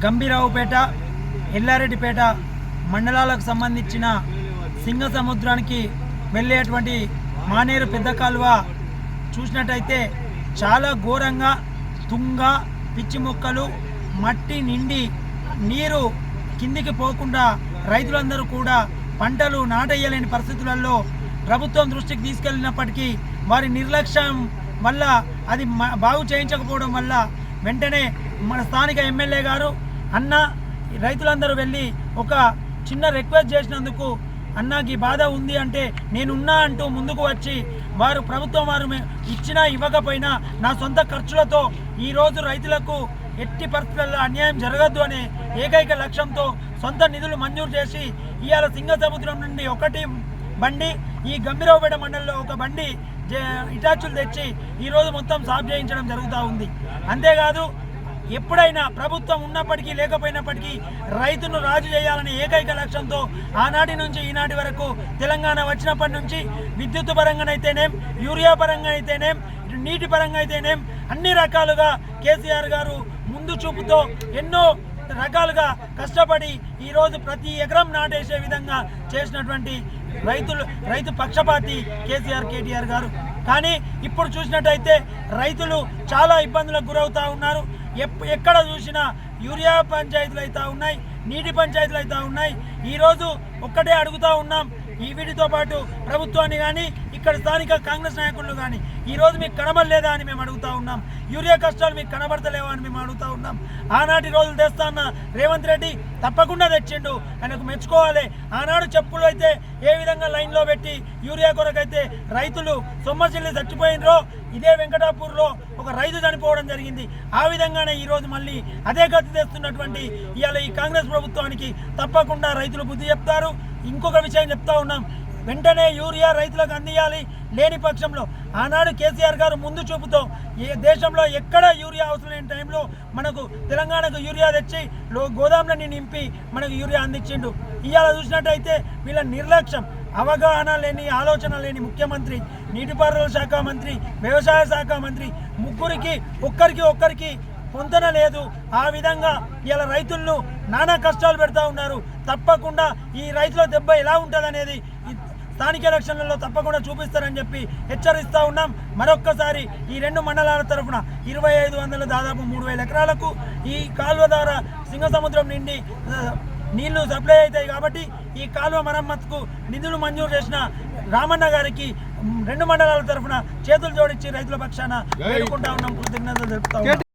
గంభీరావుపేట, ఎల్లారెడ్డిపేట మండలాలకు సంబంధించిన సింగసముద్రానికి వెళ్ళేటువంటి మానేరు పెద్ద కాలువ చూసినట్టయితే చాలా ఘోరంగా తుంగ, పిచ్చి మొక్కలు, మట్టి నిండి నీరు కిందికి పోకుండా రైతులందరూ కూడా పంటలు నాటేయలేని పరిస్థితులలో ప్రభుత్వం దృష్టికి తీసుకెళ్ళినప్పటికీ వారి నిర్లక్ష్యం వల్ల అది బాగు చేయించకపోవడం వల్ల వెంటనే మన స్థానిక ఎమ్మెల్యే గారు అన్న రైతులందరూ వెళ్ళి ఒక చిన్న రిక్వెస్ట్ చేసినందుకు అన్నకి బాధ ఉంది అంటే నేనున్నా అంటూ ముందుకు వచ్చి వారు ప్రభుత్వం వారు ఇచ్చినా ఇవ్వకపోయినా నా సొంత ఖర్చులతో ఈరోజు రైతులకు ఎట్టి పరిస్థితుల్లో అన్యాయం జరగద్దు అనే ఏకైక లక్ష్యంతో సొంత నిధులు మంజూరు చేసి ఇవాళ సింగసముద్రం నుండి ఒకటి బండి, ఈ గంభీరావుపేట మండలంలో ఒక బండి ఇటాచులు తెచ్చి ఈరోజు మొత్తం సాఫ్ చేయించడం జరుగుతూ ఉంది. అంతేకాదు ఎప్పుడైనా ప్రభుత్వం ఉన్నప్పటికీ లేకపోయినప్పటికీ రైతును రాజు చేయాలనే ఏకైక లక్ష్యంతో ఆనాటి నుంచి ఈనాటి వరకు తెలంగాణ వచ్చినప్పటి నుంచి విద్యుత్ పరంగానైతేనేం, యూరియా పరంగా అయితేనేం, నీటి పరంగా అయితేనేం అన్ని రకాలుగా కేసీఆర్ గారు ముందు చూపుతో ఎన్నో రకాలుగా కష్టపడి ఈరోజు ప్రతి ఎకరం నాటేసే విధంగా చేసినటువంటి రైతు పక్షపాతి కేటీఆర్ గారు. కానీ ఇప్పుడు చూసినట్టయితే రైతులు చాలా ఇబ్బందులకు గురవుతూ ఉన్నారు. ఎక్కడ చూసినా యూరియా పంచాయతీలు అవుతూ ఉన్నాయి, నీటి పంచాయతీలు అవుతూ ఉన్నాయి. ఈరోజు ఒక్కటే అడుగుతూ ఉన్నాం, ఈ వీటితో పాటు ప్రభుత్వాన్ని కానీ ఇక్కడ స్థానిక కాంగ్రెస్ నాయకులు కానీ ఈరోజు మీకు కనబడలేదా అని మేము అడుగుతూ ఉన్నాం. యూరియా కష్టాలు మీకు కనబడతలేవా అని మేము అడుగుతూ ఉన్నాం. ఆనాటి రోజులు తెస్తాన్న రేవంత్ రెడ్డి తప్పకుండా తెచ్చిండు, ఆయనకు మెచ్చుకోవాలి. ఆనాడు చెప్పులు అయితే ఏ విధంగా లైన్లో పెట్టి యూరియా కొరకైతే రైతులు సొమ్మసిల్లి చచ్చిపోయినరో, ఇదే వెంకటాపూర్లో ఒక రైతు చనిపోవడం జరిగింది. ఆ విధంగానే ఈరోజు మళ్ళీ అదే గతి తెస్తున్నటువంటి ఇవాళ ఈ కాంగ్రెస్ ప్రభుత్వానికి తప్పకుండా రైతులు బుద్ధి చెప్తారు. ఇంకొక విషయం చెప్తా ఉన్నాం, వెంటనే యూరియా రైతులకు అందియాలి. లేని పక్షంలో ఆనాడు కేసీఆర్ గారు ముందు చూపుతో దేశంలో ఎక్కడ యూరియా అవసరం లేని టైంలో మనకు తెలంగాణకు యూరియా తెచ్చి గోదాంలని నింపి మనకు యూరియా అందించిండు. ఇవాళ చూసినట్టయితే వీళ్ళ నిర్లక్ష్యం, అవగాహన లేని, ఆలోచన లేని ముఖ్యమంత్రి, నీటిపారుదల శాఖ మంత్రి, వ్యవసాయ శాఖ మంత్రి ముగ్గురికి ఒక్కరికి పొంతన లేదు. ఆ విధంగా ఇలా రైతులను నానా కష్టాలు పెడతా ఉన్నారు. తప్పకుండా ఈ రైతుల దెబ్బ ఎలా ఉంటుందనేది స్థానిక ఎలక్షన్లలో తప్పకుండా చూపిస్తారని చెప్పి హెచ్చరిస్తూ ఉన్నాం. మరొక్కసారి ఈ రెండు మండలాల తరఫున 2500 దాదాపు 3000 ఎకరాలకు ఈ కాలువ ద్వారా సింగసముద్రం నుండి నీళ్లు సప్లై అవుతాయి. కాబట్టి ఈ కాలువ మరమ్మతుకు నిధులు మంజూరు చేసిన రామన్న గారికి రెండు మండలాల తరఫున చేతులు జోడించి రైతుల పక్షాన వేడుకుంటా ఉన్నాం, కృతజ్ఞతలు తెలుపుతా ఉన్నాం.